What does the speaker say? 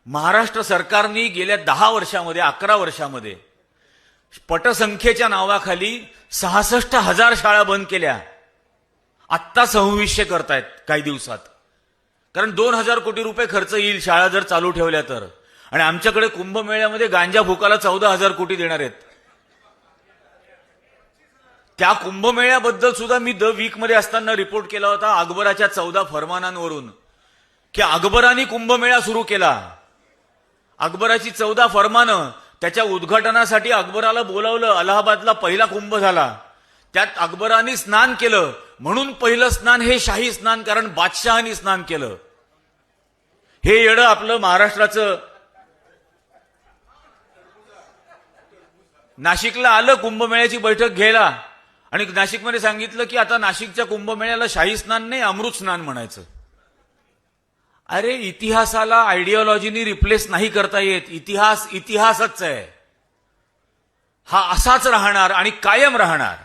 महाराष्ट्र सरकारने गेल्या 10 वर्षामध्ये 11 वर्षामध्ये पटसंख्येच्या नावाखाली 66,000 शाळा बंद केल्या. आत्ता 2600 करतायत काही दिवसात. कारण 2,000 कोटी रुपये खर्च येईल शाळा जर चालू ठेवल्या तर. आणि आमच्याकडे कुंभमेळ्यामध्ये गांजा फुकाला 14,000 कोटी देणार आहेत. त्या कुंभमेळ्याबद्दल सुद्धा मी द वीकमध्ये असताना रिपोर्ट केला होता अकबराच्या 14 फरमानांवरून की अकबराने कुंभमेळा सुरू केला. अकबराची 14 फरमानं, त्याच्या उद्घाटनासाठी अकबराला बोलावलं. अलाहाबादला पहिला कुंभ झाला, त्यात अकबराने स्नान केलं. म्हणून पहिलं स्नान हे शाही स्नान, कारण बादशहानी स्नान केलं. हे येडं आपलं महाराष्ट्राचं. नाशिकला आलं कुंभमेळ्याची बैठक घ्यायला आणि नाशिकमध्ये सांगितलं की आता नाशिकच्या कुंभमेळ्याला शाही स्नान नाही, अमृत स्नान म्हणायचं. अरे इतिहासाला आयडिओलॉजीनी रिप्लेस नाही करता येत. इतिहास इतिहासच आहे. हा असाच राहणार आणि कायम राहणार.